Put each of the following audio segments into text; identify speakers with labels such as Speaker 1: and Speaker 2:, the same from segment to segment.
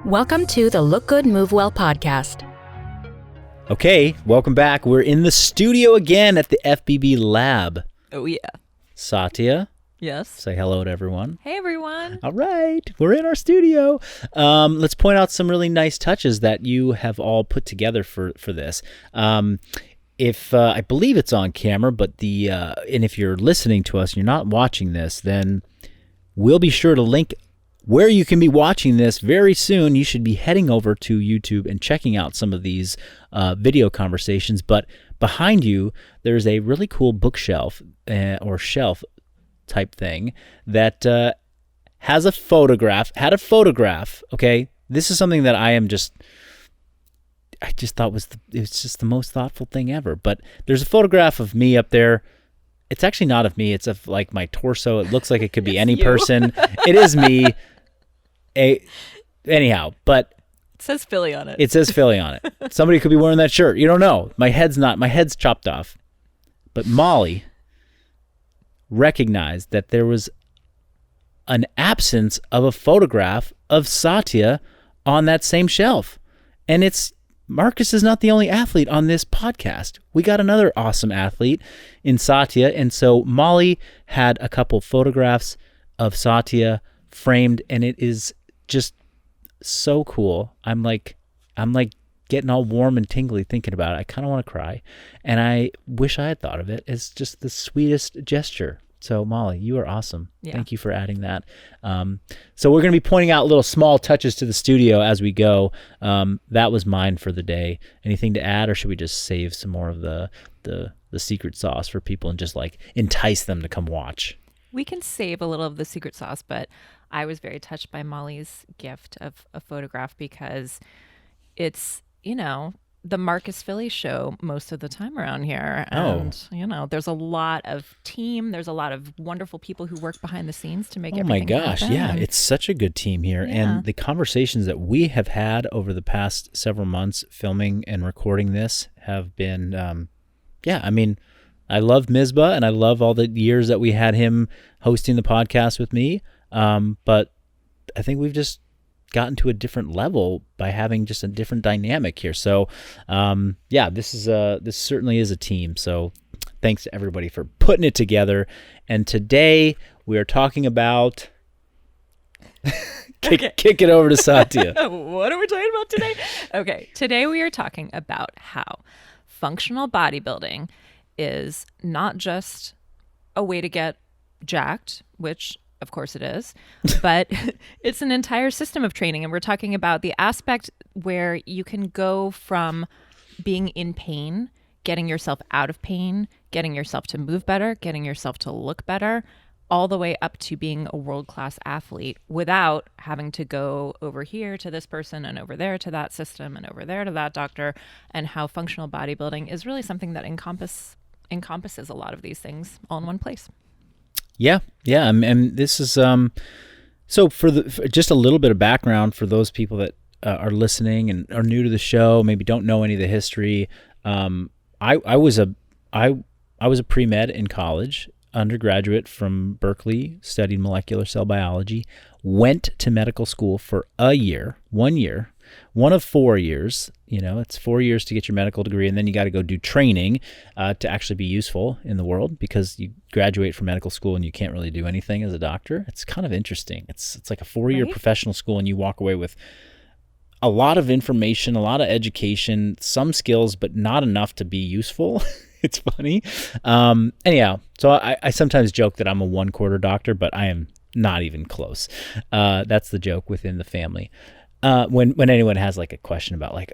Speaker 1: Welcome to the Look Good, Move Well podcast.
Speaker 2: Okay, welcome back. We're in the studio again at the FBB lab.
Speaker 3: Oh, yeah.
Speaker 2: Satya,
Speaker 3: Yes.
Speaker 2: say hello to everyone.
Speaker 3: Hey, everyone.
Speaker 2: All right, we're in our studio. Let's point out some really nice touches that you have all put together for this. If I believe it's on camera, but and if you're listening to us and you're not watching this, then we'll be sure to link where you can be watching this very soon. You should be heading over to YouTube and checking out some of these video conversations. But behind you, there's a really cool bookshelf or shelf type thing that had a photograph. Okay, this is something that I just thought was just the most thoughtful thing ever. But there's a photograph of me up there. It's actually not of me. It's of like my torso. It looks like it could be any person. It is me. Anyhow, but
Speaker 3: it says Philly on it.
Speaker 2: It says Philly on it. Somebody could be wearing that shirt. You don't know. My head's chopped off. But Molly recognized that there was an absence of a photograph of Satya on that same shelf. And Marcus is not the only athlete on this podcast. We got another awesome athlete in Satya. And so Molly had a couple photographs of Satya framed, and it is just so cool. I'm like getting all warm and tingly thinking about it. I kind of want to cry, and I wish I had thought of it. It's just the sweetest gesture. So Molly, you are awesome. Yeah. Thank you for adding that. So we're going to be pointing out little small touches to the studio as we go. That was mine for the day. Anything to add, or should we just save some more of the secret sauce for people and just like entice them to come watch?
Speaker 3: We can save a little of the secret sauce, but I was very touched by Molly's gift of a photograph because it's, the Marcus Philly show most of the time around here. And, there's a lot of team. There's a lot of wonderful people who work behind the scenes to make everything happen. Oh my gosh.
Speaker 2: Yeah. It's such a good team here. Yeah. And the conversations that we have had over the past several months filming and recording this have been, I love Mizba, and I love all the years that we had him hosting the podcast with me. But I think we've just gotten to a different level by having just a different dynamic here. So, this certainly is a team. So thanks to everybody for putting it together. And today we are talking about kick it over to Satya.
Speaker 3: What are we talking about today? Okay. Today we are talking about how functional bodybuilding is not just a way to get jacked, which of course it is, but it's an entire system of training. And we're talking about the aspect where you can go from being in pain, getting yourself out of pain, getting yourself to move better, getting yourself to look better, all the way up to being a world-class athlete without having to go over here to this person and over there to that system and over there to that doctor, and how functional bodybuilding is really something that encompasses a lot of these things all in one place.
Speaker 2: Yeah. And this is so for just a little bit of background for those people that are listening and are new to the show, maybe don't know any of the history. I was a pre-med in college, undergraduate from Berkeley, studied molecular cell biology, went to medical school for 1 year, one of 4 years. It's 4 years to get your medical degree, and then you got to go do training to actually be useful in the world, because you graduate from medical school and you can't really do anything as a doctor. It's kind of interesting. It's like a 4-year professional school, and you walk away with a lot of information, a lot of education, some skills, but not enough to be useful. It's funny. Anyhow, so I sometimes joke that I'm a 1/4 doctor, but I am not even close. That's the joke within the family. When anyone has like a question about like,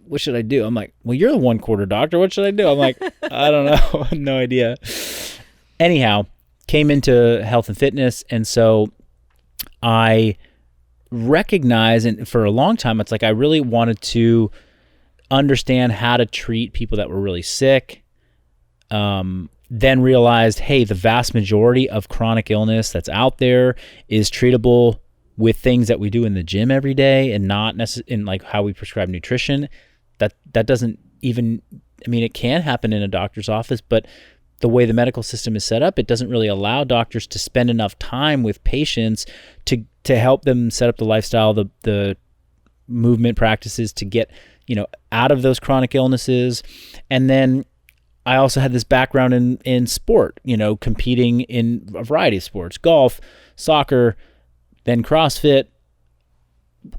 Speaker 2: what should I do? I'm like, well, you're the 1/4 doctor. What should I do? I'm like, I don't know. No idea. Anyhow, came into health and fitness. And so I recognize, and for a long time, it's like, I really wanted to understand how to treat people that were really sick. Then realized, hey, the vast majority of chronic illness that's out there is treatable with things that we do in the gym every day, and not necessarily in like how we prescribe nutrition. That doesn't even, it can happen in a doctor's office, but the way the medical system is set up, it doesn't really allow doctors to spend enough time with patients to help them set up the lifestyle, the movement practices to get, out of those chronic illnesses. And then I also had this background in sport, competing in a variety of sports, golf, soccer, then CrossFit.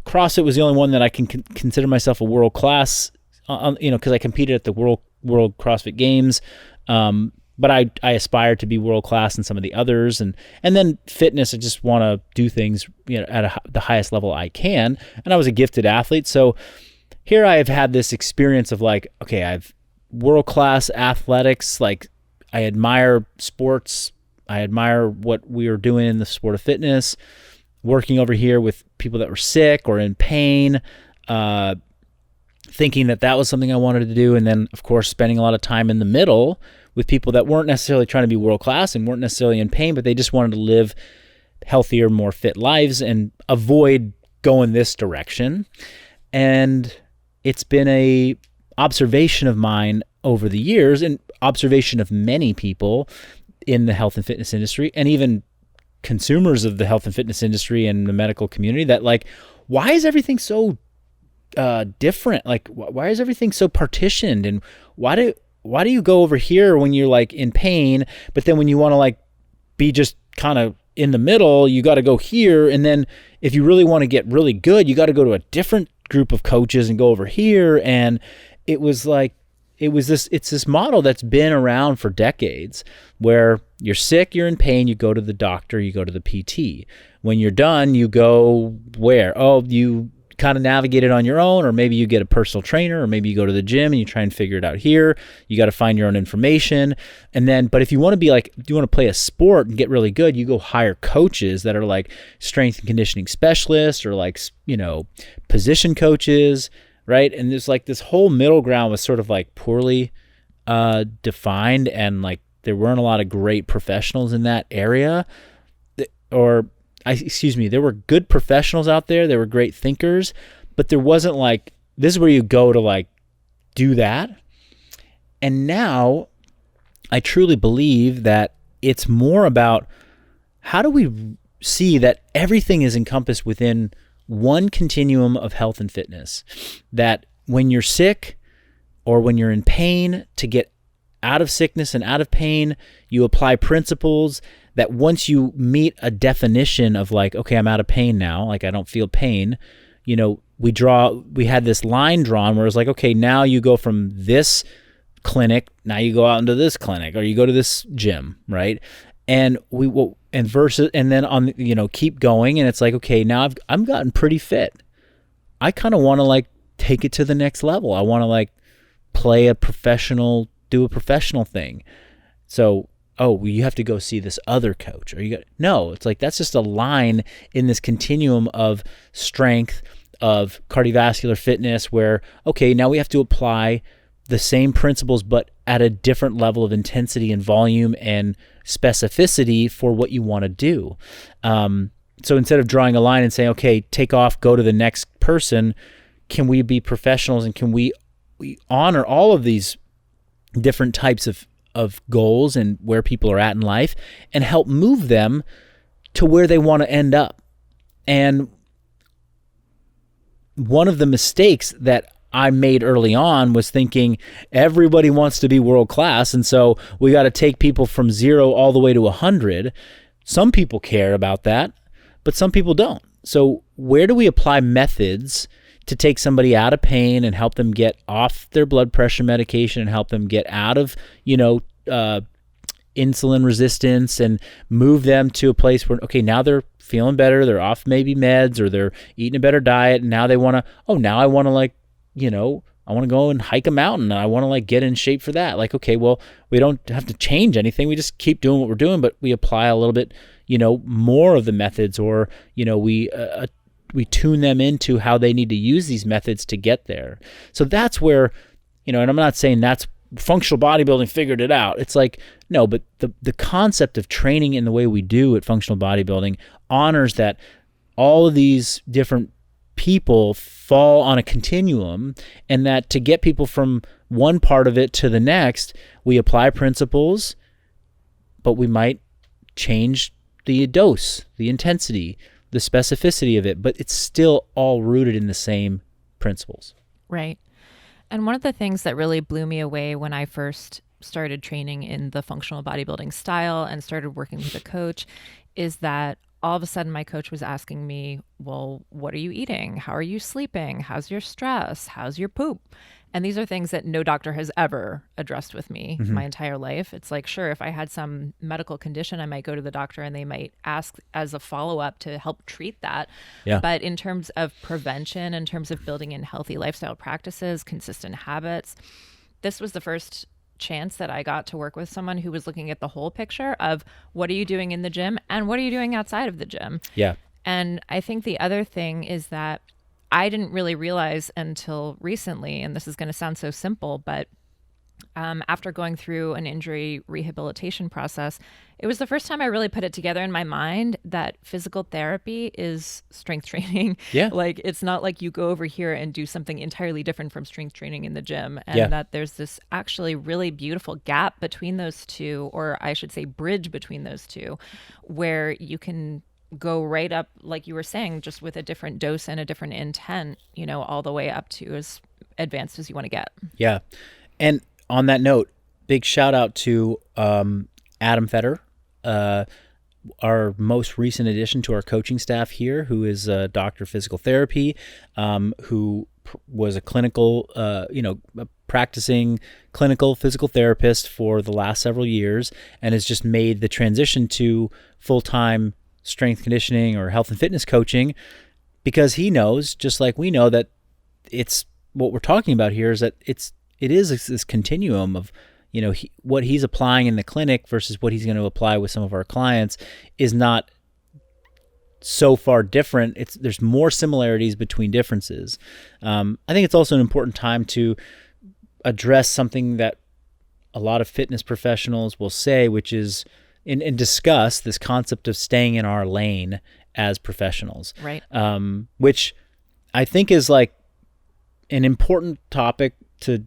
Speaker 2: CrossFit was the only one that I can consider myself a world class, because I competed at the World CrossFit Games. But I aspire to be world class in some of the others, and then fitness. I just want to do things at the highest level I can. And I was a gifted athlete, so here I have had this experience of like, okay, I've world class athletics. Like, I admire sports. I admire what we are doing in the sport of fitness. Working over here with people that were sick or in pain, thinking that was something I wanted to do, and then of course spending a lot of time in the middle with people that weren't necessarily trying to be world class and weren't necessarily in pain, but they just wanted to live healthier, more fit lives and avoid going this direction. And it's been a observation of mine over the years, and observation of many people in the health and fitness industry, and even consumers of the health and fitness industry and the medical community, that like, why is everything so different? Like, why is everything so partitioned? And why do you go over here when you're like in pain, but then when you want to like be just kind of in the middle, you got to go here. And then if you really want to get really good, you got to go to a different group of coaches and go over here. And it's this model that's been around for decades, where you're sick, you're in pain, you go to the doctor, you go to the PT. When you're done, you go where? Oh, you kind of navigate it on your own, or maybe you get a personal trainer, or maybe you go to the gym and you try and figure it out here. You got to find your own information. And then, but if you want to be like, do you want to play a sport and get really good, you go hire coaches that are like strength and conditioning specialists, or like, position coaches, right? And there's like this whole middle ground was sort of like poorly defined, and like there weren't a lot of great professionals in that area. There were good professionals out there. There were great thinkers, but there wasn't like, this is where you go to like do that. And now I truly believe that it's more about, how do we see that everything is encompassed within one continuum of health and fitness, that when you're sick or when you're in pain, to get out of sickness and out of pain, you apply principles that once you meet a definition of like, okay, I'm out of pain now, like I don't feel pain, we had this line drawn where it's like, okay, now you go from this clinic, now you go out into this clinic, or you go to this gym, right? And then on, keep going. And it's like, okay, now I've gotten pretty fit. I kind of want to like take it to the next level. I want to like do a professional thing. So, you have to go see this other coach, or it's like, that's just a line in this continuum of strength, of cardiovascular fitness, where, okay, now we have to apply the same principles, but at a different level of intensity and volume and specificity for what you want to do. So instead of drawing a line and saying, okay, take off, go to the next person, can we be professionals, and can we honor all of these different types of goals and where people are at in life, and help move them to where they want to end up? And one of the mistakes that I made early on was thinking everybody wants to be world class, and so we got to take people from 0 all the way to 100. Some people care about that, but some people don't. So where do we apply methods to take somebody out of pain and help them get off their blood pressure medication, and help them get out of, insulin resistance, and move them to a place where, okay, now they're feeling better, they're off maybe meds, or they're eating a better diet, and now they want to, now I want to like, I want to go and hike a mountain, and I want to like get in shape for that. Like, okay, well, we don't have to change anything. We just keep doing what we're doing, but we apply a little bit, more of the methods, or, we tune them into how they need to use these methods to get there. So that's where, and I'm not saying that's functional bodybuilding figured it out. It's like, no, but the concept of training in the way we do at functional bodybuilding honors that all of these different people fall on a continuum, and that to get people from one part of it to the next, we apply principles, but we might change the dose, the intensity, the specificity of it, but it's still all rooted in the same principles.
Speaker 3: Right. And one of the things that really blew me away when I first started training in the functional bodybuilding style and started working with a coach is that all of a sudden my coach was asking me, well, what are you eating? How are you sleeping? How's your stress? How's your poop? And these are things that no doctor has ever addressed with me my entire life. It's like, sure, if I had some medical condition, I might go to the doctor and they might ask as a follow-up to help treat that.
Speaker 2: Yeah.
Speaker 3: But in terms of prevention, in terms of building in healthy lifestyle practices, consistent habits, this was the first chance that I got to work with someone who was looking at the whole picture of what are you doing in the gym and what are you doing outside of the gym.
Speaker 2: Yeah.
Speaker 3: And I think the other thing is that I didn't really realize until recently, and this is going to sound so simple, but after going through an injury rehabilitation process, it was the first time I really put it together in my mind that physical therapy is strength training.
Speaker 2: Yeah.
Speaker 3: Like, it's not like you go over here and do something entirely different from strength training in the gym. And that there's this actually really beautiful gap between those two, or I should say bridge between those two, where you can go right up, like you were saying, just with a different dose and a different intent, you know, all the way up to as advanced as you want to get.
Speaker 2: Yeah. And on that note, big shout out to Adam Fetter, our most recent addition to our coaching staff here, who is a doctor of physical therapy, who was a clinical, a practicing clinical physical therapist for the last several years, and has just made the transition to full-time strength conditioning or health and fitness coaching, because he knows, just like we know, that it's what we're talking about here is that it is this continuum of, you know, what he's applying in the clinic versus what he's going to apply with some of our clients is not so far different. There's more similarities between differences. I think it's also an important time to address something that a lot of fitness professionals will say, which is and discuss this concept of staying in our lane as professionals,
Speaker 3: right?
Speaker 2: Which I think is like an important topic to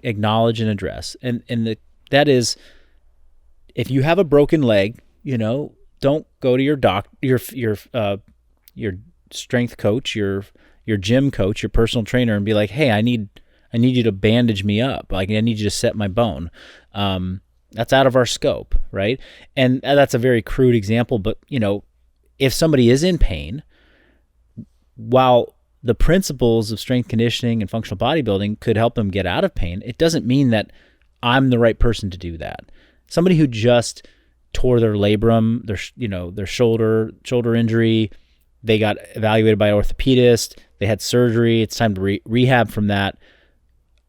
Speaker 2: acknowledge and address, and that is, if you have a broken leg, you know, don't go to your your strength coach, your gym coach, your personal trainer, and be like, hey, I need you to bandage me up, like I need you to set my bone. That's out of our scope, right? And that's a very crude example, but, you know, if somebody is in pain, while the principles of strength conditioning and functional bodybuilding could help them get out of pain, it doesn't mean that I'm the right person to do that. Somebody who just tore their labrum, their shoulder injury, they got evaluated by an orthopedist, they had surgery, it's time to rehab from that.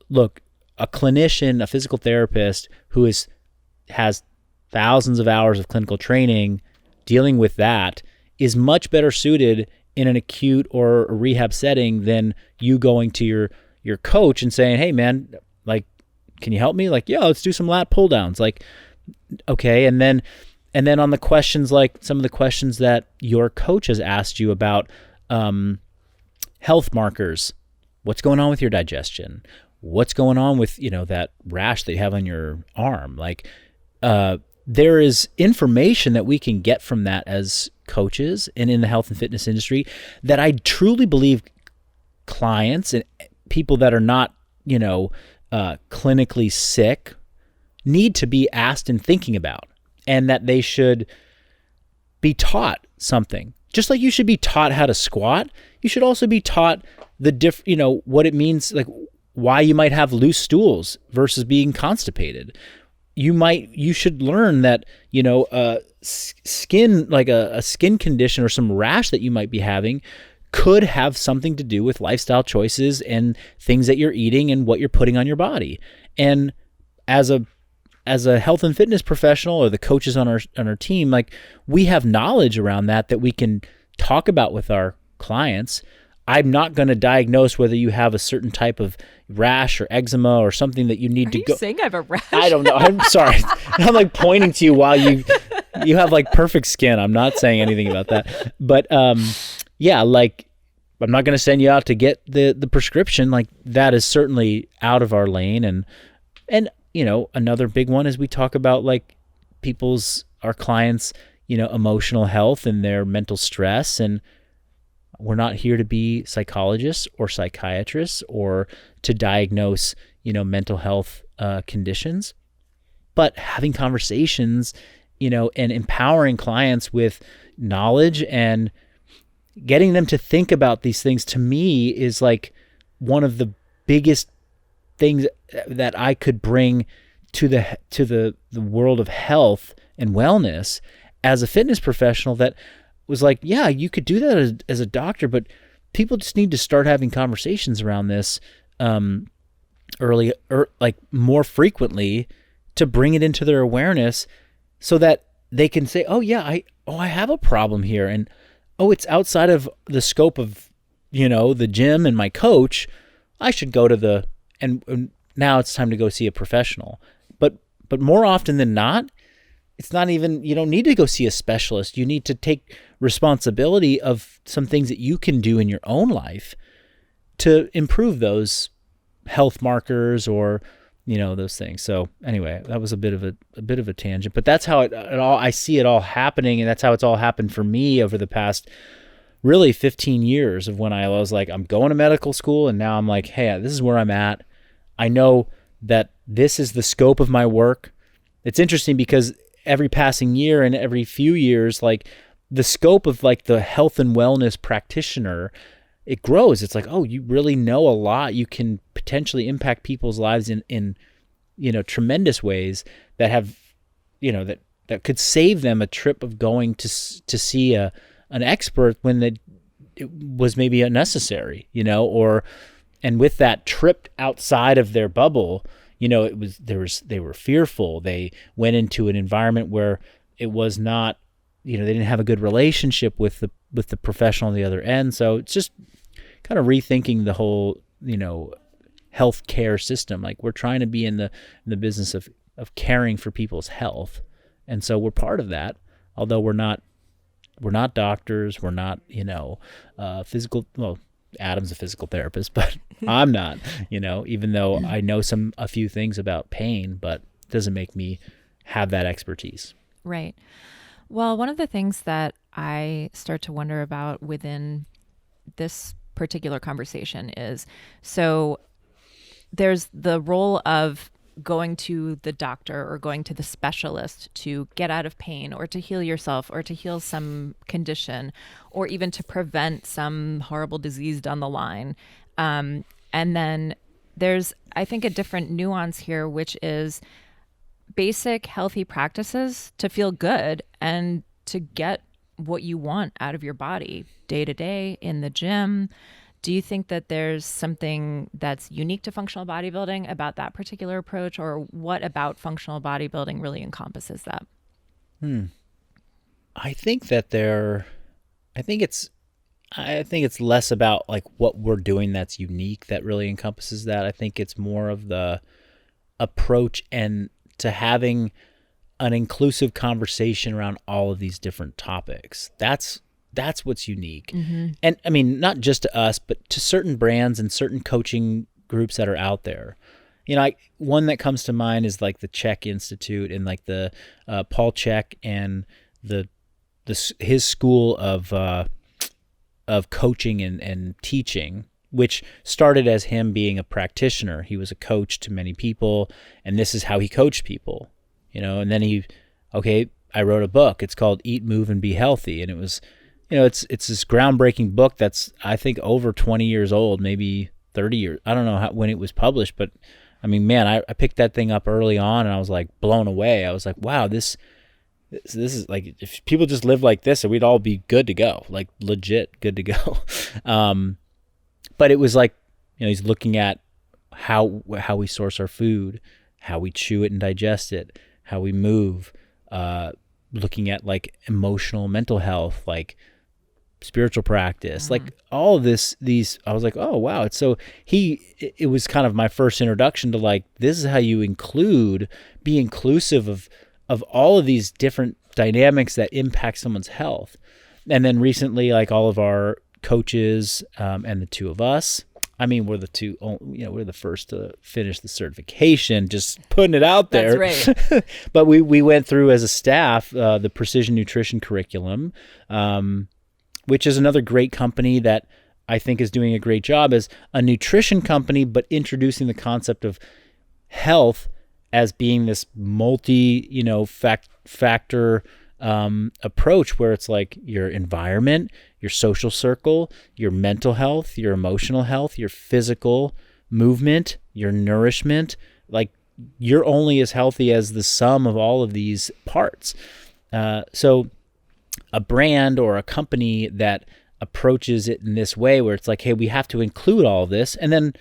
Speaker 2: Look, a clinician, a physical therapist who has thousands of hours of clinical training dealing with that is much better suited in an acute or a rehab setting than you going to your coach and saying, hey man, like, can you help me? Like, yeah, let's do some lat pull downs. Like, okay. And then on the questions, like some of the questions that your coach has asked you about health markers, what's going on with your digestion? What's going on with, you know, that rash that you have on your arm? Like, there is information that we can get from that as coaches and in the health and fitness industry that I truly believe clients and people that are not, you know, clinically sick need to be asked and thinking about, and that they should be taught something. Just like you should be taught how to squat, you should also be taught what it means, like why you might have loose stools versus being constipated. You should learn that, you know, skin, like a skin condition or some rash that you might be having could have something to do with lifestyle choices and things that you're eating and what you're putting on your body. And as a health and fitness professional, or the coaches on our team, like, we have knowledge around that we can talk about with our clients. I'm not going to diagnose whether you have a certain type of rash or eczema or something that you need to go.
Speaker 3: Are you saying I have a rash?
Speaker 2: I don't know. I'm sorry. I'm like pointing to you while you have like perfect skin. I'm not saying anything about that. But yeah, like, I'm not going to send you out to get the prescription. Like, that is certainly out of our lane. And you know, another big one is we talk about, like, our clients emotional health and their mental stress. And we're not here to be psychologists or psychiatrists or to diagnose, mental health conditions, but having conversations, and empowering clients with knowledge and getting them to think about these things, to me, is like one of the biggest things that I could bring to the world of health and wellness as a fitness professional. That was like, yeah, you could do that as a doctor, but people just need to start having conversations around this early, or like more frequently, to bring it into their awareness so that they can say, oh yeah, I have a problem here, and it's outside of the scope of the gym and my coach. I should go to and now it's time to go see a professional. But more often than not, it's not even, you don't need to go see a specialist. You need to take responsibility of some things that you can do in your own life to improve those health markers or, those things. So anyway, that was a bit of a tangent, but that's how I see it all happening. And that's how it's all happened for me over the past really 15 years of when I was like, I'm going to medical school. And now I'm like, hey, this is where I'm at. I know that this is the scope of my work. It's interesting because every passing year and every few years, like the scope of like the health and wellness practitioner, it grows. It's like, oh, you really know a lot. You can potentially impact people's lives in tremendous ways that have, that could save them a trip of going to see an expert when it was maybe unnecessary, and with that trip outside of their bubble, they were fearful. They went into an environment where it was not, they didn't have a good relationship with the professional on the other end. So it's just kind of rethinking the whole, healthcare system. Like, we're trying to be in the business of caring for people's health. And so we're part of that, although we're not doctors. We're not, physical, well, Adam's a physical therapist, but I'm not, even though I know a few things about pain, but it doesn't make me have that expertise.
Speaker 3: Right. Well, one of the things that I start to wonder about within this particular conversation is, so there's the role of going to the doctor or going to the specialist to get out of pain or to heal yourself or to heal some condition or even to prevent some horrible disease down the line. And then there's, I think, a different nuance here, which is basic healthy practices to feel good and to get what you want out of your body day to day in the gym. Do you think that there's something that's unique to functional bodybuilding about that particular approach, or what about functional bodybuilding really encompasses that?
Speaker 2: I think it's less about like what we're doing that's unique that really encompasses that. I think it's more of the approach and to having an inclusive conversation around all of these different topics. That's what's unique. Mm-hmm. And I mean, not just to us, but to certain brands and certain coaching groups that are out there. One that comes to mind is like the Chek Institute and like the Paul Chek and his school of coaching and teaching, which started as him being a practitioner. He was a coach to many people, and this is how he coached people, and then I wrote a book. It's called Eat, Move, and Be Healthy. And it was, it's this groundbreaking book that's, I think, over 20 years old, maybe 30 years. I don't know when it was published, but I mean, man, I picked that thing up early on and I was like blown away. I was like, wow, this is like, if people just live like this, we'd all be good to go, like legit good to go. But it was like, he's looking at how we source our food, how we chew it and digest it, how we move, looking at like emotional, mental health, like spiritual practice, like all of these, I was like, oh wow. It's so it was kind of my first introduction to like, this is how you be inclusive of all of these different dynamics that impact someone's health. And then recently, like all of our coaches, and the two of us, I mean, we're we're the first to finish the certification, just putting it out there.
Speaker 3: That's right.
Speaker 2: But we went through as a staff the precision nutrition curriculum, which is another great company that I think is doing a great job as a nutrition company, but introducing the concept of health as being this factor approach where it's like your environment, your social circle, your mental health, your emotional health, your physical movement, your nourishment. Like you're only as healthy as the sum of all of these parts. So a brand or a company that approaches it in this way where it's like, hey, we have to include all of this and then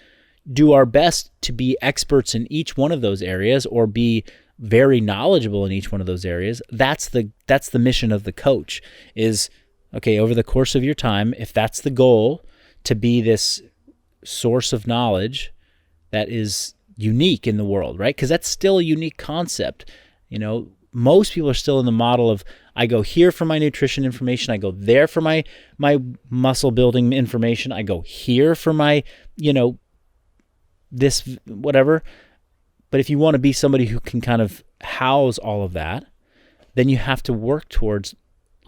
Speaker 2: do our best to be experts in each one of those areas or be very knowledgeable in each one of those areas. That's the mission of the coach is, okay, over the course of your time, if that's the goal, to be this source of knowledge that is unique in the world, right? Because that's still a unique concept. Most people are still in the model of, I go here for my nutrition information, I go there for my muscle building information, I go here for my, this whatever. But if you want to be somebody who can kind of house all of that, then you have to work towards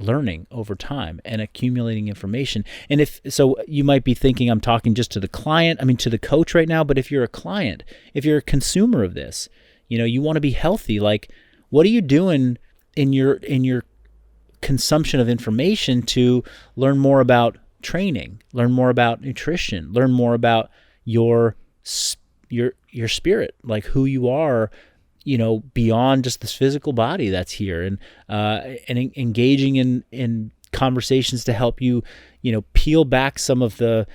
Speaker 2: learning over time and accumulating information. And so you might be thinking I'm talking just to the client, to the coach right now, but if you're a client, if you're a consumer of this, you want to be healthy, like what are you doing in your consumption of information to learn more about training, learn more about nutrition, learn more about your spirit, like who you are, beyond just this physical body that's here, and engaging in conversations to help you, peel back some of the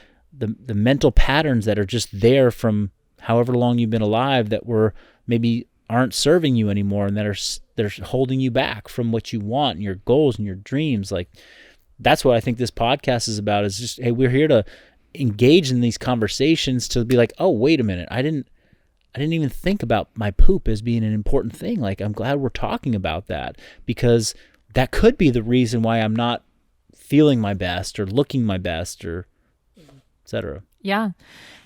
Speaker 2: mental patterns that are just there from however long you've been alive that maybe aren't serving you anymore and they're holding you back from what you want and your goals and your dreams. Like that's what I think this podcast is about, is just, hey, we're here to engage in these conversations to be like, oh, wait a minute, I didn't even think about my poop as being an important thing. Like, I'm glad we're talking about that, because that could be the reason why I'm not feeling my best or looking my best or et cetera.
Speaker 3: Yeah.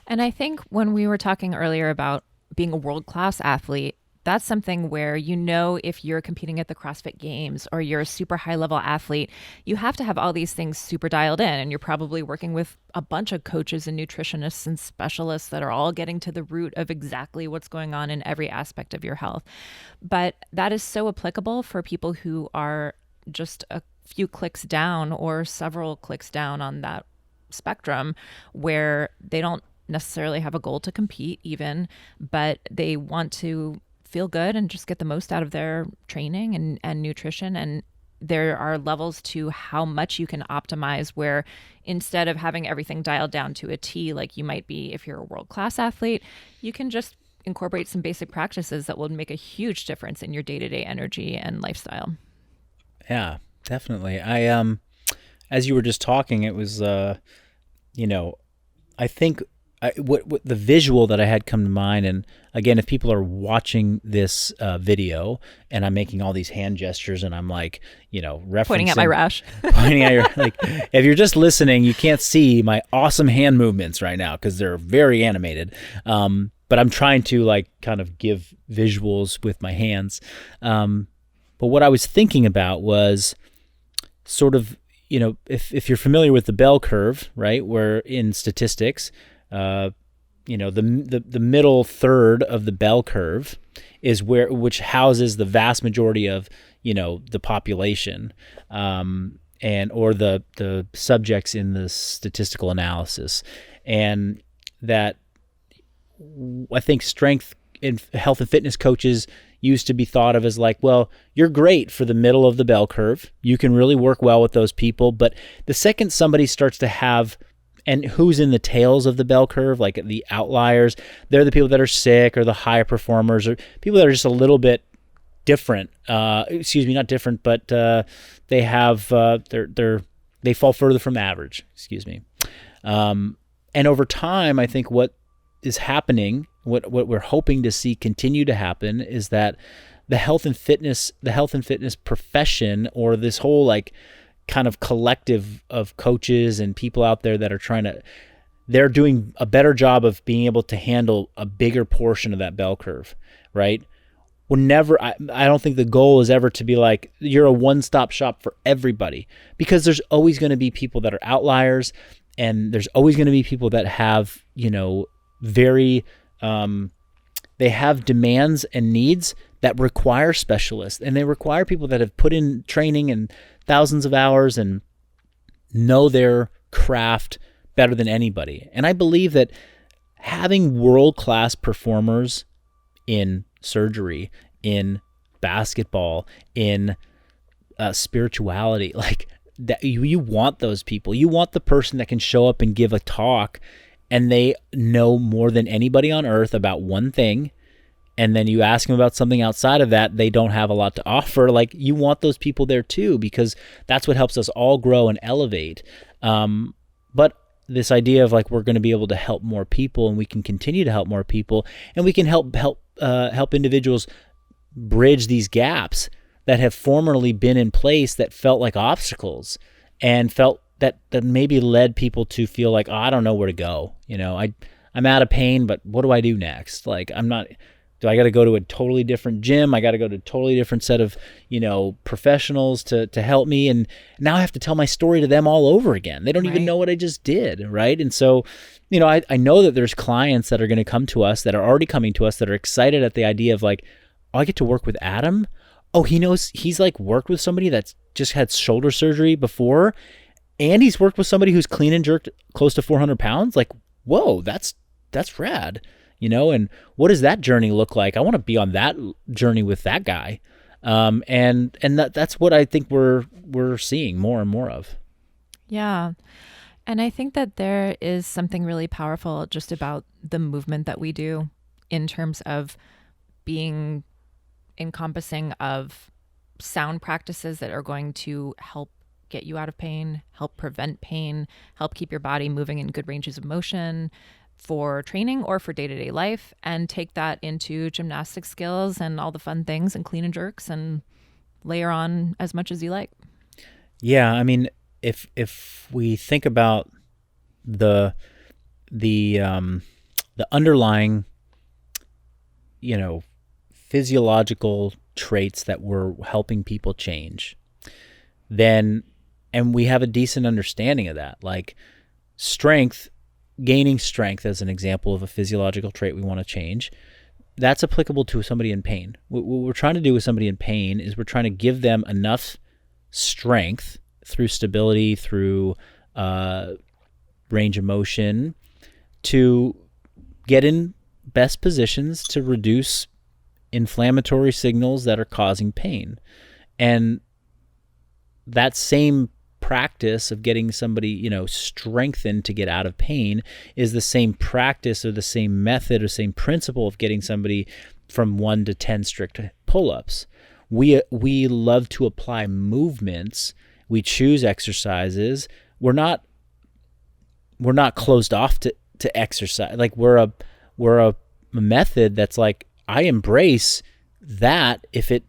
Speaker 3: And I think when we were talking earlier about being a world-class athlete, that's something where, if you're competing at the CrossFit Games or you're a super high-level athlete, you have to have all these things super dialed in. And you're probably working with a bunch of coaches and nutritionists and specialists that are all getting to the root of exactly what's going on in every aspect of your health. But that is so applicable for people who are just a few clicks down or several clicks down on that spectrum, where they don't necessarily have a goal to compete even, but they want to feel good and just get the most out of their training and nutrition. And there are levels to how much you can optimize, where instead of having everything dialed down to a T, like you might be if you're a world-class athlete, you can just incorporate some basic practices that will make a huge difference in your day-to-day energy and lifestyle.
Speaker 2: Yeah, definitely. As you were just talking, it was, I think what the visual that I had come to mind, and again, if people are watching this video and I'm making all these hand gestures and I'm like, referencing,
Speaker 3: pointing at my rash,
Speaker 2: pointing at your, like, if you're just listening, you can't see my awesome hand movements right now because they're very animated. But I'm trying to like kind of give visuals with my hands. But what I was thinking about was sort of, if you're familiar with the bell curve, right, where in statistics, the middle third of the bell curve is which houses the vast majority of, the population, or the subjects in the statistical analysis. And that I think strength and health and fitness coaches used to be thought of as like, well, you're great for the middle of the bell curve. You can really work well with those people. But the second somebody starts to have, and who's in the tails of the bell curve, like the outliers, they're the people that are sick or the higher performers or people that are just a little bit different. Not different, but they have they fall further from average. And over time, I think what is happening, what we're hoping to see continue to happen, is that the health and fitness profession, or this whole like kind of collective of coaches and people out there that are trying to they're doing a better job of being able to handle a bigger portion of that bell curve, right? I don't think the goal is ever to be like, you're a one-stop shop for everybody, because there's always going to be people that are outliers, and there's always going to be people that have, very, they have demands and needs that require specialists, and they require people that have put in training and thousands of hours and know their craft better than anybody. And I believe that having world-class performers in surgery, in basketball, in spirituality, like that, you want those people. You want the person that can show up and give a talk and they know more than anybody on earth about one thing, and then you ask them about something outside of that, they don't have a lot to offer. Like, you want those people there too, because that's what helps us all grow and elevate. But this idea of like, we're going to be able to help more people, and we can continue to help more people, and we can help individuals bridge these gaps that have formerly been in place that felt like obstacles, and felt that maybe led people to feel like, oh, I don't know where to go. I'm out of pain, but what do I do next? Like, do I got to go to a totally different gym? I got to go to a totally different set of, professionals to help me. And now I have to tell my story to them all over again. They don't even know what I just did. Right. And so, I know that there's clients that are going to come to us, that are already coming to us, that are excited at the idea of like, oh, I get to work with Adam. Oh, he knows, he's like worked with somebody that's just had shoulder surgery before, and he's worked with somebody who's clean and jerked close to 400 pounds. Like, whoa, that's rad. And what does that journey look like? I want to be on that journey with that guy. And that's what I think we're seeing more and more of.
Speaker 3: Yeah. And I think that there is something really powerful just about the movement that we do, in terms of being encompassing of sound practices that are going to help get you out of pain, help prevent pain, help keep your body moving in good ranges of motion for training or for day-to-day life, and take that into gymnastic skills and all the fun things and clean and jerks, and layer on as much as you like.
Speaker 2: Yeah, I mean, if we think about the underlying, physiological traits that we're helping people change, then, and we have a decent understanding of that, like gaining strength as an example of a physiological trait we want to change, that's applicable to somebody in pain. What we're trying to do with somebody in pain is we're trying to give them enough strength through stability, through range of motion, to get in best positions to reduce inflammatory signals that are causing pain. And that same practice of getting somebody, strengthened to get out of pain is the same practice, or the same method, or same principle of getting somebody from 1 to 10 strict pull-ups. We love to apply movements. We choose exercises. We're not closed off to exercise. Like, we're a method that's like, I embrace that if it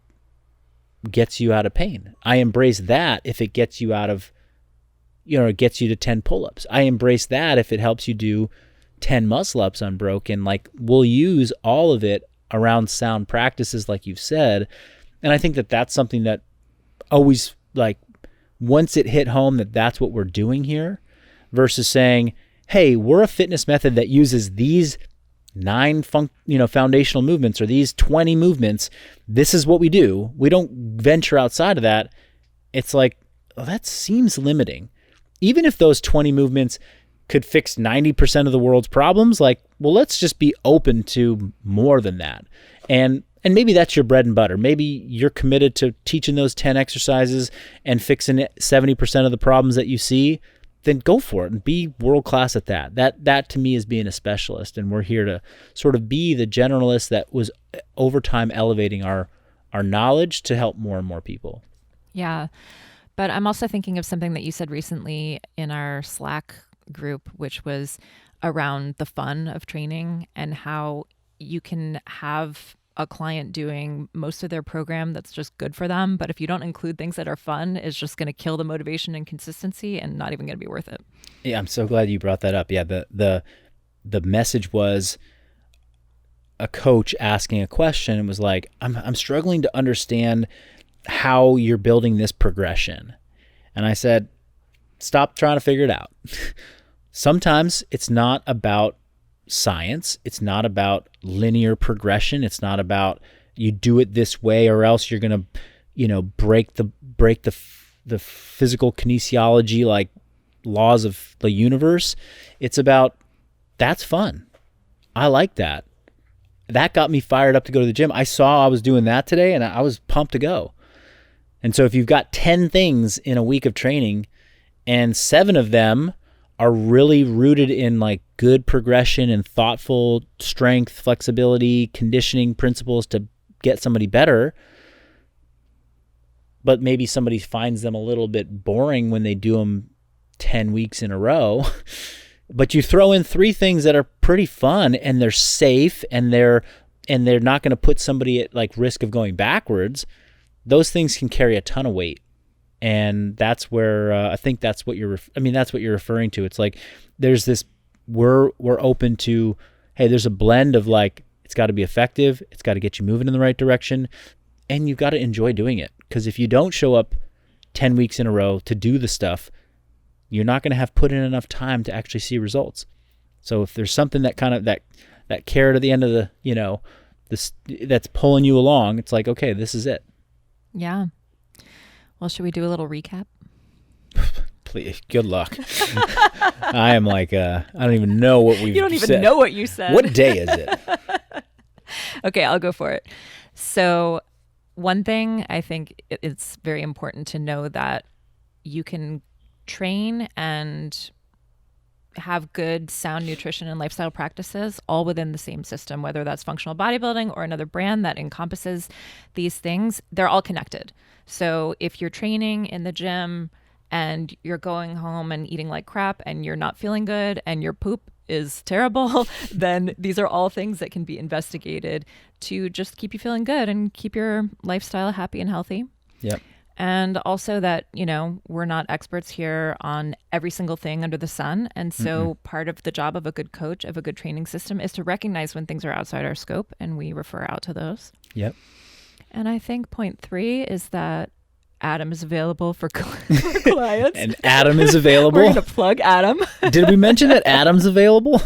Speaker 2: gets you out of pain. I embrace that if it gets you out of, it gets you to 10 pull-ups. I embrace that if it helps you do 10 muscle-ups unbroken. Like, we'll use all of it around sound practices, like you've said. And I think that that's something that always, like, once it hit home that that's what we're doing here, versus saying, hey, we're a fitness method that uses these 9 foundational movements, or these 20 movements. This is what we do. We don't venture outside of that. It's like, oh, that seems limiting. Even if those 20 movements could fix 90% of the world's problems, like, well, let's just be open to more than that. And maybe that's your bread and butter. Maybe you're committed to teaching those 10 exercises and fixing 70% of the problems that you see. Then go for it and be world-class at that. That to me is being a specialist, and we're here to sort of be the generalist that was over time elevating our knowledge to help more and more people.
Speaker 3: Yeah. But I'm also thinking of something that you said recently in our Slack group, which was around the fun of training, and how you can have a client doing most of their program that's just good for them. But if you don't include things that are fun, it's just going to kill the motivation and consistency and not even going to be worth it.
Speaker 2: Yeah, I'm so glad you brought that up. Yeah, the message was a coach asking a question and was like, I'm struggling to understand how you're building this progression. And I said, stop trying to figure it out. Sometimes it's not about science. It's not about linear progression. It's not about you do it this way or else you're going to, break the physical kinesiology, like laws of the universe. It's about, that's fun. I like that. That got me fired up to go to the gym. I saw I was doing that today and I was pumped to go. And so if you've got 10 things in a week of training and 7 of them are really rooted in like good progression and thoughtful strength, flexibility, conditioning principles to get somebody better, but maybe somebody finds them a little bit boring when they do them 10 weeks in a row, but you throw in 3 things that are pretty fun and they're safe and they're not going to put somebody at like risk of going backwards, those things can carry a ton of weight. And that's where I think that's what you're referring to. It's like there's this, we're open to, hey, there's a blend of like, it's got to be effective, it's got to get you moving in the right direction, and you've got to enjoy doing it. Because if you don't show up 10 weeks in a row to do the stuff, you're not going to have put in enough time to actually see results. So if there's something that kind of that carrot at the end of the, this that's pulling you along, it's like, okay, this is it.
Speaker 3: Yeah. Well, should we do a little recap?
Speaker 2: Please, good luck. I am like, I don't even know what we've said.
Speaker 3: You don't even know what you said.
Speaker 2: What day is it?
Speaker 3: Okay, I'll go for it. So one thing I think it's very important to know that you can train and have good sound nutrition and lifestyle practices all within the same system, whether that's functional bodybuilding or another brand that encompasses these things. They're all connected. So if you're training in the gym and you're going home and eating like crap and you're not feeling good and your poop is terrible, then these are all things that can be investigated to just keep you feeling good and keep your lifestyle happy and healthy.
Speaker 2: Yep.
Speaker 3: And also that, we're not experts here on every single thing under the sun. And so part of the job of a good coach, of a good training system, is to recognize when things are outside our scope, and we refer out to those.
Speaker 2: Yep.
Speaker 3: And I think point 3 is that Adam is available for clients.
Speaker 2: And Adam is available.
Speaker 3: We're going to plug Adam.
Speaker 2: Did we mention that Adam's available?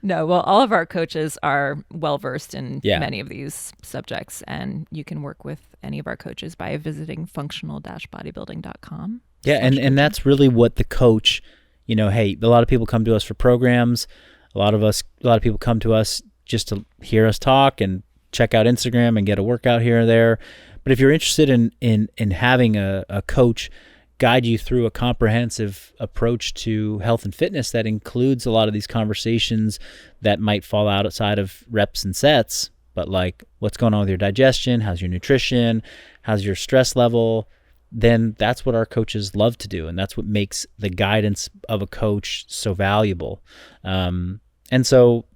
Speaker 3: No, well, all of our coaches are well-versed in
Speaker 2: Yeah.
Speaker 3: many of these subjects, and you can work with any of our coaches by visiting functional-bodybuilding.com.
Speaker 2: Yeah, and that's really what the coach, hey, a lot of people come to us for programs. A lot of people come to us just to hear us talk and check out Instagram and get a workout here and there. But if you're interested in having a coach guide you through a comprehensive approach to health and fitness that includes a lot of these conversations that might fall outside of reps and sets, but like what's going on with your digestion, how's your nutrition, how's your stress level, then that's what our coaches love to do. And that's what makes the guidance of a coach so valuable. And so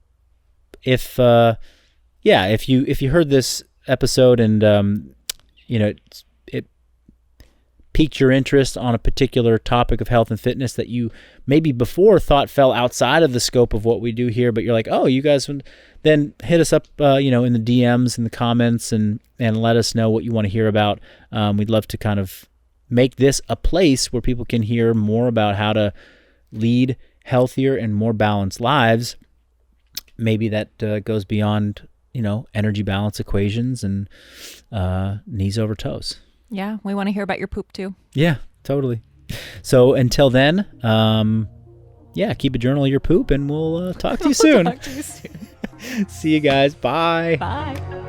Speaker 2: if you heard this episode and, it piqued your interest on a particular topic of health and fitness that you maybe before thought fell outside of the scope of what we do here, but you're like, oh, you guys would, then hit us up, in the DMs and the comments and let us know what you want to hear about. We'd love to kind of make this a place where people can hear more about how to lead healthier and more balanced lives. Maybe that goes beyond, energy balance equations and knees over toes.
Speaker 3: Yeah, we want to hear about your poop too.
Speaker 2: Yeah, totally. So until then, keep a journal of your poop and we'll talk to you soon.
Speaker 3: Talk to you soon.
Speaker 2: See you guys. Bye.
Speaker 3: Bye.